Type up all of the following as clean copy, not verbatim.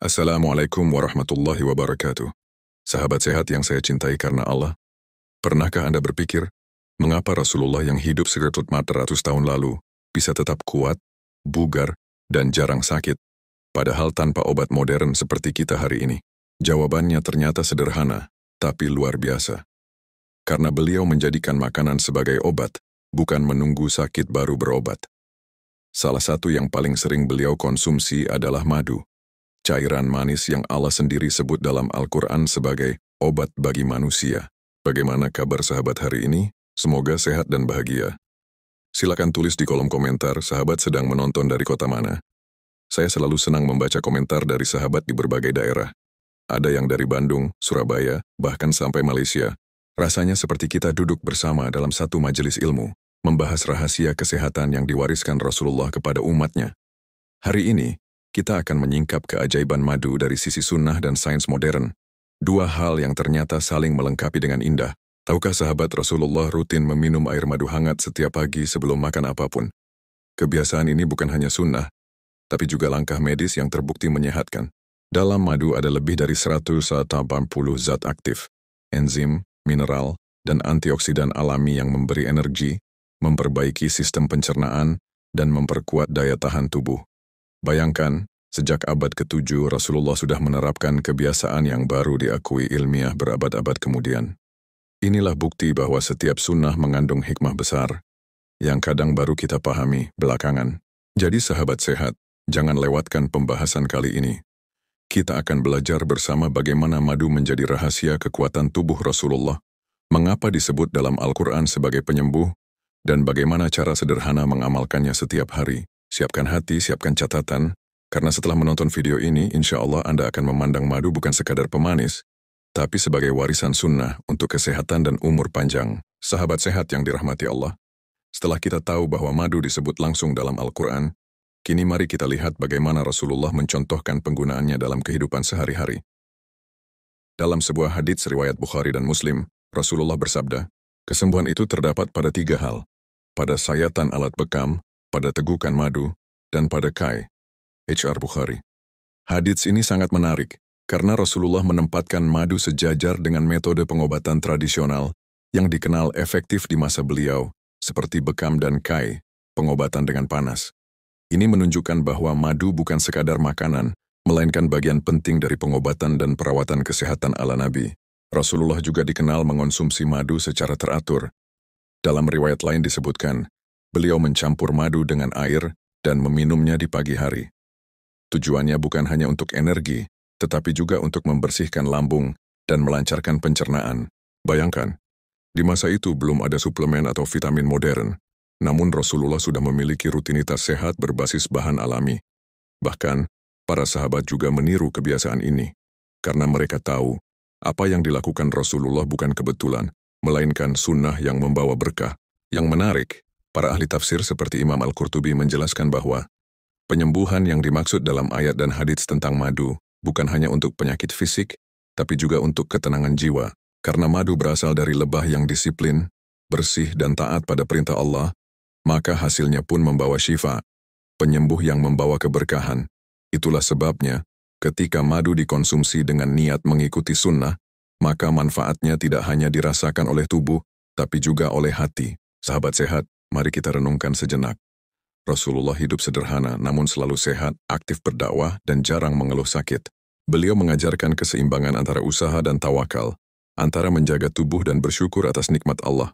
Assalamualaikum warahmatullahi wabarakatuh. Sahabat sehat yang saya cintai karena Allah, pernahkah Anda berpikir, mengapa Rasulullah yang hidup sekitar 400 tahun lalu bisa tetap kuat, bugar, dan jarang sakit, padahal tanpa obat modern seperti kita hari ini? Jawabannya ternyata sederhana, tapi luar biasa. Karena beliau menjadikan makanan sebagai obat, bukan menunggu sakit baru berobat. Salah satu yang paling sering beliau konsumsi adalah madu, cairan manis yang Allah sendiri sebut dalam Al-Quran sebagai obat bagi manusia. Bagaimana kabar sahabat hari ini? Semoga sehat dan bahagia. Silakan tulis di kolom komentar sahabat sedang menonton dari kota mana. Saya selalu senang membaca komentar dari sahabat di berbagai daerah. Ada yang dari Bandung, Surabaya, bahkan sampai Malaysia. Rasanya seperti kita duduk bersama dalam satu majelis ilmu, membahas rahasia kesehatan yang diwariskan Rasulullah kepada umatnya. Hari ini, kita akan menyingkap keajaiban madu dari sisi sunnah dan sains modern. Dua hal yang ternyata saling melengkapi dengan indah. Tahukah sahabat Rasulullah rutin meminum air madu hangat setiap pagi sebelum makan apapun? Kebiasaan ini bukan hanya sunnah, tapi juga langkah medis yang terbukti menyehatkan. Dalam madu ada lebih dari 180 zat aktif, enzim, mineral, dan antioksidan alami yang memberi energi, memperbaiki sistem pencernaan, dan memperkuat daya tahan tubuh. Bayangkan, sejak abad ke-7 Rasulullah sudah menerapkan kebiasaan yang baru diakui ilmiah berabad-abad kemudian. Inilah bukti bahwa setiap sunnah mengandung hikmah besar, yang kadang baru kita pahami belakangan. Jadi sahabat sehat, jangan lewatkan pembahasan kali ini. Kita akan belajar bersama bagaimana madu menjadi rahasia kekuatan tubuh Rasulullah, mengapa disebut dalam Al-Quran sebagai penyembuh, dan bagaimana cara sederhana mengamalkannya setiap hari. Siapkan hati, siapkan catatan, karena setelah menonton video ini, insya Allah Anda akan memandang madu bukan sekadar pemanis, tapi sebagai warisan sunnah untuk kesehatan dan umur panjang. Sahabat sehat yang dirahmati Allah, setelah kita tahu bahwa madu disebut langsung dalam Al-Quran, kini mari kita lihat bagaimana Rasulullah mencontohkan penggunaannya dalam kehidupan sehari-hari. Dalam sebuah hadits riwayat Bukhari dan Muslim, Rasulullah bersabda, kesembuhan itu terdapat pada 3 hal, pada sayatan alat bekam, pada tegukan madu, dan pada kai. HR Bukhari. Hadits ini sangat menarik, karena Rasulullah menempatkan madu sejajar dengan metode pengobatan tradisional yang dikenal efektif di masa beliau, seperti bekam dan kai, pengobatan dengan panas. Ini menunjukkan bahwa madu bukan sekadar makanan, melainkan bagian penting dari pengobatan dan perawatan kesehatan ala Nabi. Rasulullah juga dikenal mengonsumsi madu secara teratur. Dalam riwayat lain disebutkan, beliau mencampur madu dengan air dan meminumnya di pagi hari. Tujuannya bukan hanya untuk energi, tetapi juga untuk membersihkan lambung dan melancarkan pencernaan. Bayangkan, di masa itu belum ada suplemen atau vitamin modern, namun Rasulullah sudah memiliki rutinitas sehat berbasis bahan alami. Bahkan, para sahabat juga meniru kebiasaan ini, karena mereka tahu apa yang dilakukan Rasulullah bukan kebetulan, melainkan sunnah yang membawa berkah. Yang menarik, para ahli tafsir seperti Imam Al-Qurtubi menjelaskan bahwa penyembuhan yang dimaksud dalam ayat dan hadits tentang madu bukan hanya untuk penyakit fisik, tapi juga untuk ketenangan jiwa. Karena madu berasal dari lebah yang disiplin, bersih dan taat pada perintah Allah, maka hasilnya pun membawa syifa, penyembuh yang membawa keberkahan. Itulah sebabnya, ketika madu dikonsumsi dengan niat mengikuti sunnah, maka manfaatnya tidak hanya dirasakan oleh tubuh, tapi juga oleh hati. Sahabat sehat, mari kita renungkan sejenak. Rasulullah hidup sederhana namun selalu sehat, aktif berdakwah, dan jarang mengeluh sakit. Beliau mengajarkan keseimbangan antara usaha dan tawakal, antara menjaga tubuh dan bersyukur atas nikmat Allah.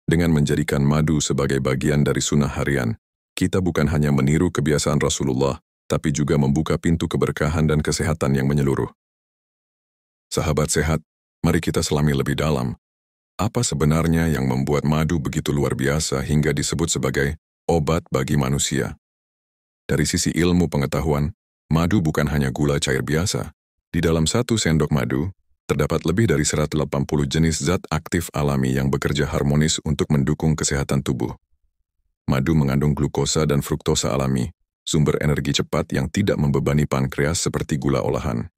Dengan menjadikan madu sebagai bagian dari sunnah harian, kita bukan hanya meniru kebiasaan Rasulullah, tapi juga membuka pintu keberkahan dan kesehatan yang menyeluruh. Sahabat sehat, mari kita selami lebih dalam. Apa sebenarnya yang membuat madu begitu luar biasa hingga disebut sebagai obat bagi manusia? Dari sisi ilmu pengetahuan, madu bukan hanya gula cair biasa. Di dalam 1 sendok madu, terdapat lebih dari 180 jenis zat aktif alami yang bekerja harmonis untuk mendukung kesehatan tubuh. Madu mengandung glukosa dan fruktosa alami, sumber energi cepat yang tidak membebani pankreas seperti gula olahan.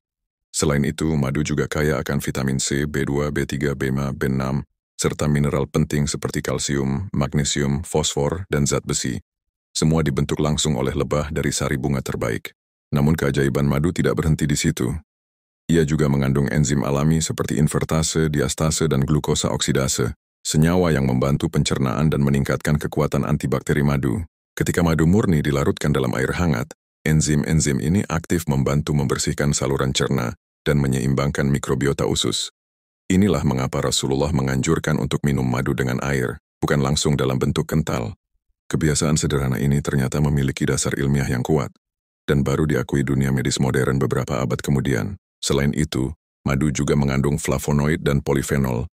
Selain itu, madu juga kaya akan vitamin C, B2, B3, B5, B6, serta mineral penting seperti kalsium, magnesium, fosfor, dan zat besi. Semua dibentuk langsung oleh lebah dari sari bunga terbaik. Namun keajaiban madu tidak berhenti di situ. Ia juga mengandung enzim alami seperti invertase, diastase, dan glukosa oksidase, senyawa yang membantu pencernaan dan meningkatkan kekuatan antibakteri madu. Ketika madu murni dilarutkan dalam air hangat, enzim-enzim ini aktif membantu membersihkan saluran cerna dan menyeimbangkan mikrobiota usus. Inilah mengapa Rasulullah menganjurkan untuk minum madu dengan air, bukan langsung dalam bentuk kental. Kebiasaan sederhana ini ternyata memiliki dasar ilmiah yang kuat, dan baru diakui dunia medis modern beberapa abad kemudian. Selain itu, madu juga mengandung flavonoid dan polifenol,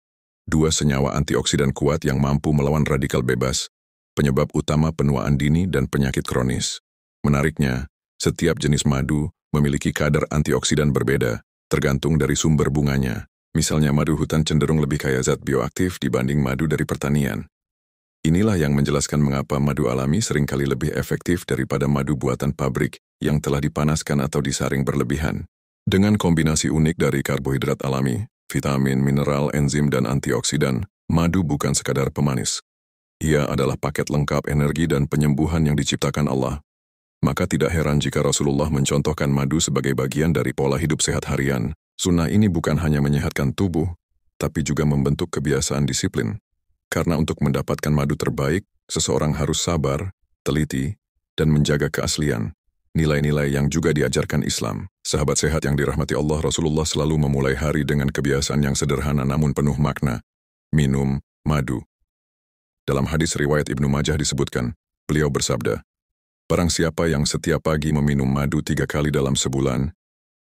dua senyawa antioksidan kuat yang mampu melawan radikal bebas, penyebab utama penuaan dini dan penyakit kronis. Menariknya, setiap jenis madu memiliki kadar antioksidan berbeda, tergantung dari sumber bunganya. Misalnya madu hutan cenderung lebih kaya zat bioaktif dibanding madu dari pertanian. Inilah yang menjelaskan mengapa madu alami seringkali lebih efektif daripada madu buatan pabrik yang telah dipanaskan atau disaring berlebihan. Dengan kombinasi unik dari karbohidrat alami, vitamin, mineral, enzim, dan antioksidan, madu bukan sekadar pemanis. Ia adalah paket lengkap energi dan penyembuhan yang diciptakan Allah. Maka tidak heran jika Rasulullah mencontohkan madu sebagai bagian dari pola hidup sehat harian. Sunnah ini bukan hanya menyehatkan tubuh, tapi juga membentuk kebiasaan disiplin. Karena untuk mendapatkan madu terbaik, seseorang harus sabar, teliti, dan menjaga keaslian. Nilai-nilai yang juga diajarkan Islam. Sahabat sehat yang dirahmati Allah, Rasulullah selalu memulai hari dengan kebiasaan yang sederhana namun penuh makna. Minum madu. Dalam hadis riwayat Ibnu Majah disebutkan, beliau bersabda, "Barang siapa yang setiap pagi meminum madu 3 kali dalam sebulan,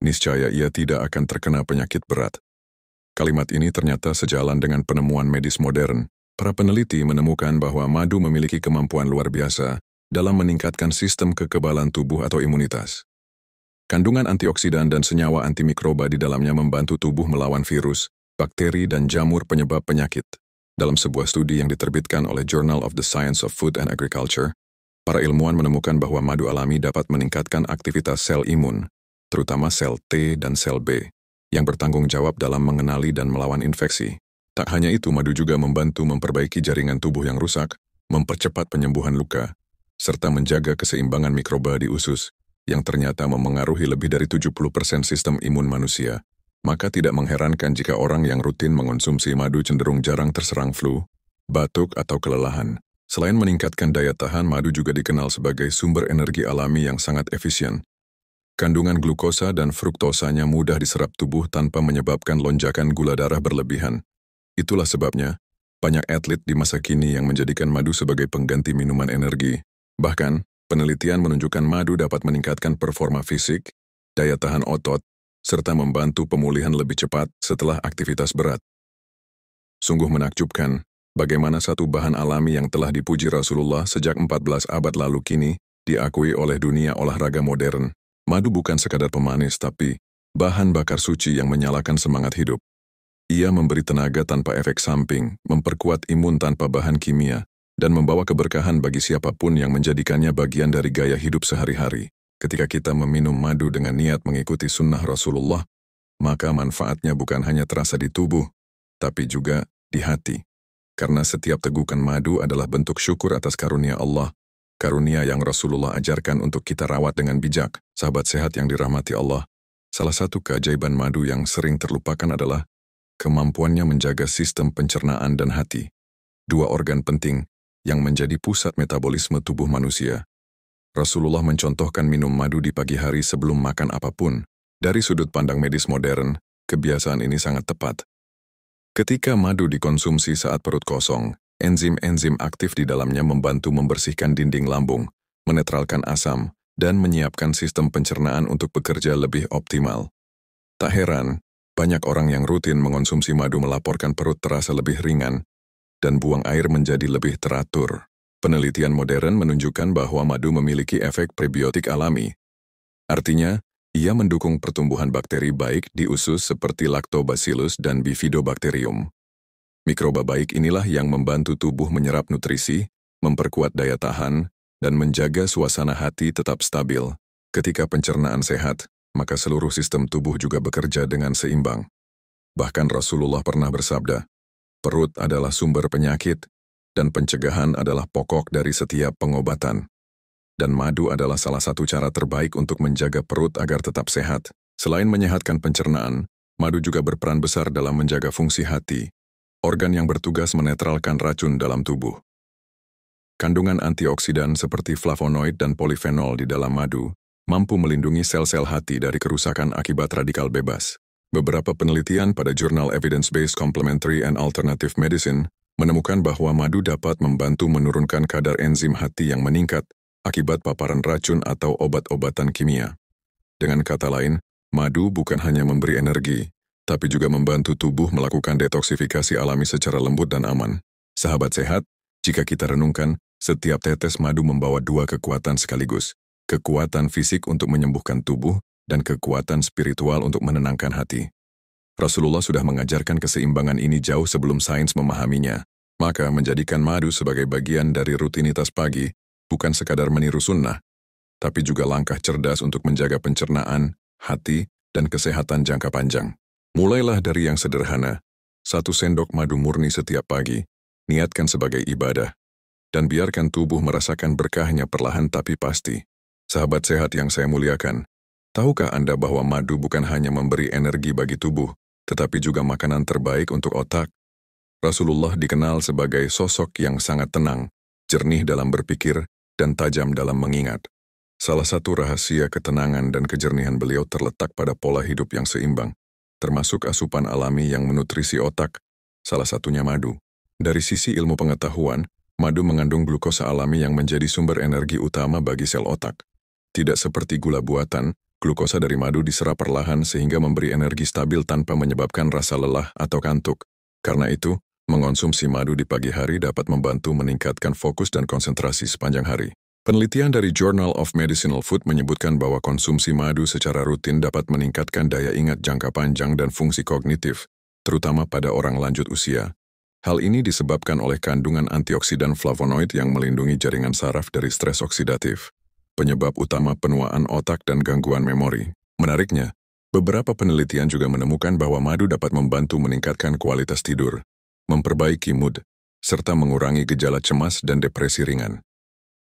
niscaya ia tidak akan terkena penyakit berat." Kalimat ini ternyata sejalan dengan penemuan medis modern. Para peneliti menemukan bahwa madu memiliki kemampuan luar biasa dalam meningkatkan sistem kekebalan tubuh atau imunitas. Kandungan antioksidan dan senyawa antimikroba di dalamnya membantu tubuh melawan virus, bakteri, dan jamur penyebab penyakit. Dalam sebuah studi yang diterbitkan oleh Journal of the Science of Food and Agriculture, para ilmuwan menemukan bahwa madu alami dapat meningkatkan aktivitas sel imun, terutama sel T dan sel B, yang bertanggung jawab dalam mengenali dan melawan infeksi. Tak hanya itu, madu juga membantu memperbaiki jaringan tubuh yang rusak, mempercepat penyembuhan luka, serta menjaga keseimbangan mikroba di usus, yang ternyata memengaruhi lebih dari 70% sistem imun manusia. Maka tidak mengherankan jika orang yang rutin mengonsumsi madu cenderung jarang terserang flu, batuk, atau kelelahan. Selain meningkatkan daya tahan, madu juga dikenal sebagai sumber energi alami yang sangat efisien. Kandungan glukosa dan fruktosanya mudah diserap tubuh tanpa menyebabkan lonjakan gula darah berlebihan. Itulah sebabnya, banyak atlet di masa kini yang menjadikan madu sebagai pengganti minuman energi. Bahkan, penelitian menunjukkan madu dapat meningkatkan performa fisik, daya tahan otot, serta membantu pemulihan lebih cepat setelah aktivitas berat. Sungguh menakjubkan, bagaimana satu bahan alami yang telah dipuji Rasulullah sejak 14 abad lalu kini diakui oleh dunia olahraga modern. Madu bukan sekadar pemanis, tapi bahan bakar suci yang menyalakan semangat hidup. Ia memberi tenaga tanpa efek samping, memperkuat imun tanpa bahan kimia, dan membawa keberkahan bagi siapapun yang menjadikannya bagian dari gaya hidup sehari-hari. Ketika kita meminum madu dengan niat mengikuti sunnah Rasulullah, maka manfaatnya bukan hanya terasa di tubuh, tapi juga di hati. Karena setiap tegukan madu adalah bentuk syukur atas karunia Allah, karunia yang Rasulullah ajarkan untuk kita rawat dengan bijak. Sahabat sehat yang dirahmati Allah, salah satu keajaiban madu yang sering terlupakan adalah kemampuannya menjaga sistem pencernaan dan hati, dua organ penting yang menjadi pusat metabolisme tubuh manusia. Rasulullah mencontohkan minum madu di pagi hari sebelum makan apapun. Dari sudut pandang medis modern, kebiasaan ini sangat tepat. Ketika madu dikonsumsi saat perut kosong, enzim-enzim aktif di dalamnya membantu membersihkan dinding lambung, menetralkan asam, dan menyiapkan sistem pencernaan untuk bekerja lebih optimal. Tak heran, banyak orang yang rutin mengonsumsi madu melaporkan perut terasa lebih ringan dan buang air menjadi lebih teratur. Penelitian modern menunjukkan bahwa madu memiliki efek prebiotik alami. Artinya, ia mendukung pertumbuhan bakteri baik di usus seperti Lactobacillus dan Bifidobacterium. Mikroba baik inilah yang membantu tubuh menyerap nutrisi, memperkuat daya tahan, dan menjaga suasana hati tetap stabil. Ketika pencernaan sehat, maka seluruh sistem tubuh juga bekerja dengan seimbang. Bahkan Rasulullah pernah bersabda, perut adalah sumber penyakit, dan pencegahan adalah pokok dari setiap pengobatan. dan madu adalah salah satu cara terbaik untuk menjaga perut agar tetap sehat. Selain menyehatkan pencernaan, madu juga berperan besar dalam menjaga fungsi hati, organ yang bertugas menetralkan racun dalam tubuh. Kandungan antioksidan seperti flavonoid dan polifenol di dalam madu mampu melindungi sel-sel hati dari kerusakan akibat radikal bebas. Beberapa penelitian pada jurnal Evidence-Based Complementary and Alternative Medicine menemukan bahwa madu dapat membantu menurunkan kadar enzim hati yang meningkat akibat paparan racun atau obat-obatan kimia. Dengan kata lain, madu bukan hanya memberi energi, tapi juga membantu tubuh melakukan detoksifikasi alami secara lembut dan aman. Sahabat sehat, jika kita renungkan, setiap tetes madu membawa dua kekuatan sekaligus. Kekuatan fisik untuk menyembuhkan tubuh, dan kekuatan spiritual untuk menenangkan hati. Rasulullah sudah mengajarkan keseimbangan ini jauh sebelum sains memahaminya. Maka menjadikan madu sebagai bagian dari rutinitas pagi bukan sekadar meniru sunnah, tapi juga langkah cerdas untuk menjaga pencernaan, hati, dan kesehatan jangka panjang. Mulailah dari yang sederhana, 1 sendok madu murni setiap pagi, niatkan sebagai ibadah, dan biarkan tubuh merasakan berkahnya perlahan tapi pasti. Sahabat sehat yang saya muliakan, tahukah Anda bahwa madu bukan hanya memberi energi bagi tubuh, tetapi juga makanan terbaik untuk otak? Rasulullah dikenal sebagai sosok yang sangat tenang, jernih dalam berpikir, dan tajam dalam mengingat. Salah satu rahasia ketenangan dan kejernihan beliau terletak pada pola hidup yang seimbang, termasuk asupan alami yang menutrisi otak, salah satunya madu. Dari sisi ilmu pengetahuan, madu mengandung glukosa alami yang menjadi sumber energi utama bagi sel otak. Tidak seperti gula buatan, glukosa dari madu diserap perlahan sehingga memberi energi stabil tanpa menyebabkan rasa lelah atau kantuk. Karena itu, mengonsumsi madu di pagi hari dapat membantu meningkatkan fokus dan konsentrasi sepanjang hari. Penelitian dari Journal of Medicinal Food menyebutkan bahwa konsumsi madu secara rutin dapat meningkatkan daya ingat jangka panjang dan fungsi kognitif, terutama pada orang lanjut usia. Hal ini disebabkan oleh kandungan antioksidan flavonoid yang melindungi jaringan saraf dari stres oksidatif, penyebab utama penuaan otak dan gangguan memori. Menariknya, beberapa penelitian juga menemukan bahwa madu dapat membantu meningkatkan kualitas tidur, memperbaiki mood, serta mengurangi gejala cemas dan depresi ringan.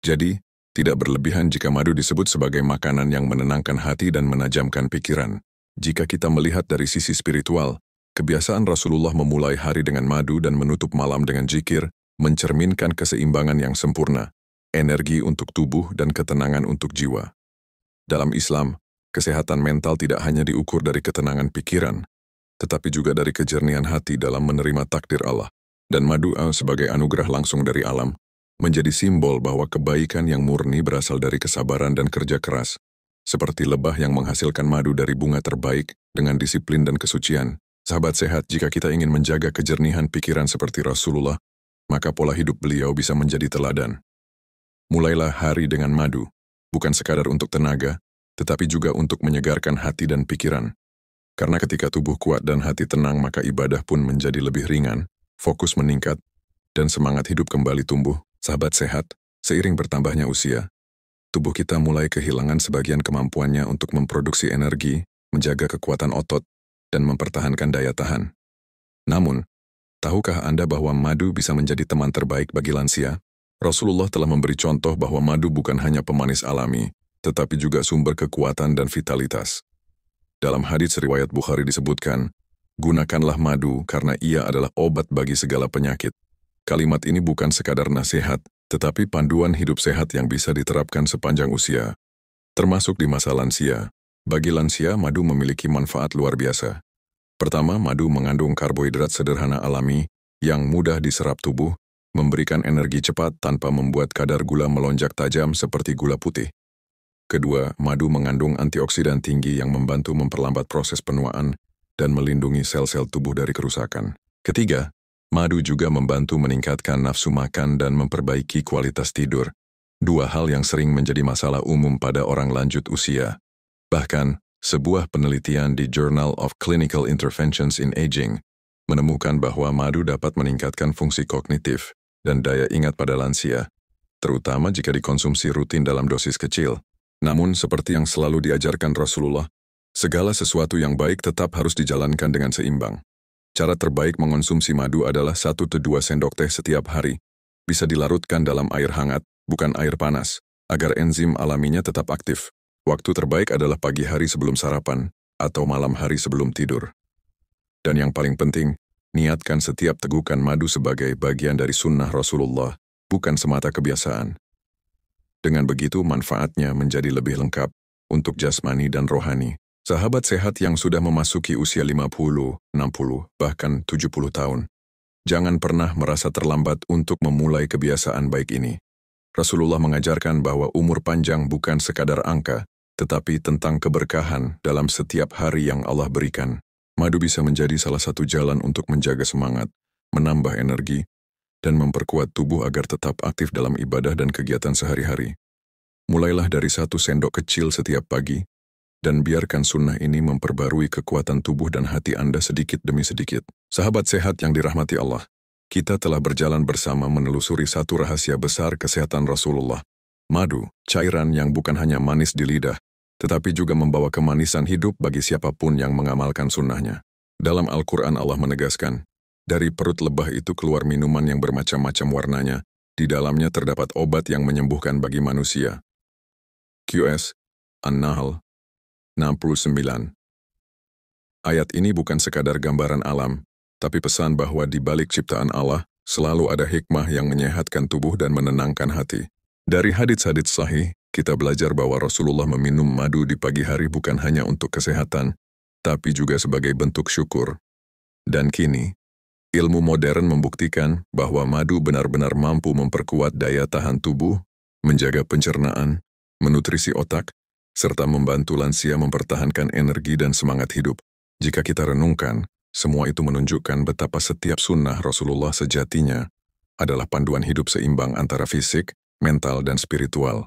Jadi, tidak berlebihan jika madu disebut sebagai makanan yang menenangkan hati dan menajamkan pikiran. Jika kita melihat dari sisi spiritual, kebiasaan Rasulullah memulai hari dengan madu dan menutup malam dengan zikir mencerminkan keseimbangan yang sempurna, energi untuk tubuh dan ketenangan untuk jiwa. Dalam Islam, kesehatan mental tidak hanya diukur dari ketenangan pikiran, tetapi juga dari kejernihan hati dalam menerima takdir Allah. Dan madu sebagai anugerah langsung dari alam, menjadi simbol bahwa kebaikan yang murni berasal dari kesabaran dan kerja keras, seperti lebah yang menghasilkan madu dari bunga terbaik dengan disiplin dan kesucian. Sahabat sehat, jika kita ingin menjaga kejernihan pikiran seperti Rasulullah, maka pola hidup beliau bisa menjadi teladan. Mulailah hari dengan madu, bukan sekadar untuk tenaga, tetapi juga untuk menyegarkan hati dan pikiran. Karena ketika tubuh kuat dan hati tenang, maka ibadah pun menjadi lebih ringan, fokus meningkat, dan semangat hidup kembali tumbuh. Sahabat sehat, seiring bertambahnya usia, tubuh kita mulai kehilangan sebagian kemampuannya untuk memproduksi energi, menjaga kekuatan otot, dan mempertahankan daya tahan. Namun, tahukah Anda bahwa madu bisa menjadi teman terbaik bagi lansia? Rasulullah telah memberi contoh bahwa madu bukan hanya pemanis alami, tetapi juga sumber kekuatan dan vitalitas. Dalam hadits riwayat Bukhari disebutkan, gunakanlah madu karena ia adalah obat bagi segala penyakit. Kalimat ini bukan sekadar nasihat, tetapi panduan hidup sehat yang bisa diterapkan sepanjang usia, termasuk di masa lansia. Bagi lansia, madu memiliki manfaat luar biasa. Pertama, madu mengandung karbohidrat sederhana alami yang mudah diserap tubuh, memberikan energi cepat tanpa membuat kadar gula melonjak tajam seperti gula putih. Kedua, madu mengandung antioksidan tinggi yang membantu memperlambat proses penuaan dan melindungi sel-sel tubuh dari kerusakan. Ketiga, madu juga membantu meningkatkan nafsu makan dan memperbaiki kualitas tidur. Dua hal yang sering menjadi masalah umum pada orang lanjut usia. Bahkan, sebuah penelitian di Journal of Clinical Interventions in Aging menemukan bahwa madu dapat meningkatkan fungsi kognitif dan daya ingat pada lansia, terutama jika dikonsumsi rutin dalam dosis kecil. Namun, seperti yang selalu diajarkan Rasulullah, segala sesuatu yang baik tetap harus dijalankan dengan seimbang. Cara terbaik mengonsumsi madu adalah 1-2 sendok teh setiap hari. Bisa dilarutkan dalam air hangat, bukan air panas, agar enzim alaminya tetap aktif. Waktu terbaik adalah pagi hari sebelum sarapan atau malam hari sebelum tidur. Dan yang paling penting, niatkan setiap tegukan madu sebagai bagian dari sunnah Rasulullah, bukan semata kebiasaan. Dengan begitu manfaatnya menjadi lebih lengkap untuk jasmani dan rohani. Sahabat sehat yang sudah memasuki usia 50, 60, bahkan 70 tahun. Jangan pernah merasa terlambat untuk memulai kebiasaan baik ini. Rasulullah mengajarkan bahwa umur panjang bukan sekadar angka, tetapi tentang keberkahan dalam setiap hari yang Allah berikan. Madu bisa menjadi salah satu jalan untuk menjaga semangat, menambah energi, dan memperkuat tubuh agar tetap aktif dalam ibadah dan kegiatan sehari-hari. Mulailah dari 1 sendok kecil setiap pagi, dan biarkan sunnah ini memperbarui kekuatan tubuh dan hati Anda sedikit demi sedikit. Sahabat sehat yang dirahmati Allah, kita telah berjalan bersama menelusuri satu rahasia besar kesehatan Rasulullah. Madu, cairan yang bukan hanya manis di lidah, tetapi juga membawa kemanisan hidup bagi siapapun yang mengamalkan sunnahnya. Dalam Al-Quran Allah menegaskan, dari perut lebah itu keluar minuman yang bermacam-macam warnanya, di dalamnya terdapat obat yang menyembuhkan bagi manusia. QS An-Nahl 69. Ayat ini bukan sekadar gambaran alam, tapi pesan bahwa di balik ciptaan Allah, selalu ada hikmah yang menyehatkan tubuh dan menenangkan hati. Dari hadits-hadits sahih, kita belajar bahwa Rasulullah meminum madu di pagi hari bukan hanya untuk kesehatan, tapi juga sebagai bentuk syukur. Dan kini, ilmu modern membuktikan bahwa madu benar-benar mampu memperkuat daya tahan tubuh, menjaga pencernaan, menutrisi otak, serta membantu lansia mempertahankan energi dan semangat hidup. Jika kita renungkan, semua itu menunjukkan betapa setiap sunnah Rasulullah sejatinya adalah panduan hidup seimbang antara fisik, mental, dan spiritual.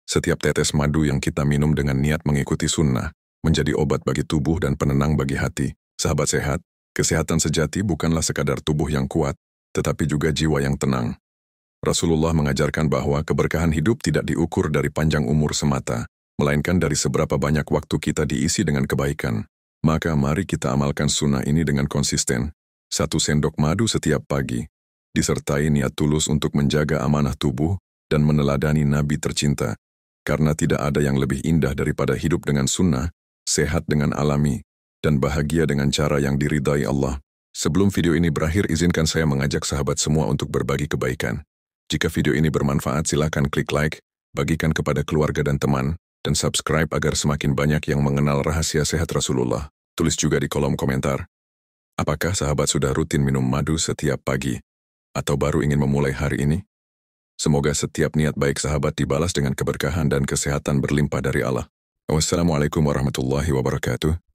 Setiap tetes madu yang kita minum dengan niat mengikuti sunnah, menjadi obat bagi tubuh dan penenang bagi hati. Sahabat sehat, kesehatan sejati bukanlah sekadar tubuh yang kuat, tetapi juga jiwa yang tenang. Rasulullah mengajarkan bahwa keberkahan hidup tidak diukur dari panjang umur semata, melainkan dari seberapa banyak waktu kita diisi dengan kebaikan. Maka mari kita amalkan sunnah ini dengan konsisten. 1 sendok madu setiap pagi, disertai niat tulus untuk menjaga amanah tubuh dan meneladani Nabi tercinta. Karena tidak ada yang lebih indah daripada hidup dengan sunnah, sehat dengan alami, dan bahagia dengan cara yang diridai Allah. Sebelum video ini berakhir, izinkan saya mengajak sahabat semua untuk berbagi kebaikan. Jika video ini bermanfaat, silakan klik like, bagikan kepada keluarga dan teman, dan subscribe agar semakin banyak yang mengenal rahasia sehat Rasulullah. Tulis juga di kolom komentar, apakah sahabat sudah rutin minum madu setiap pagi, atau baru ingin memulai hari ini? Semoga setiap niat baik sahabat dibalas dengan keberkahan dan kesehatan berlimpah dari Allah. Wassalamualaikum warahmatullahi wabarakatuh.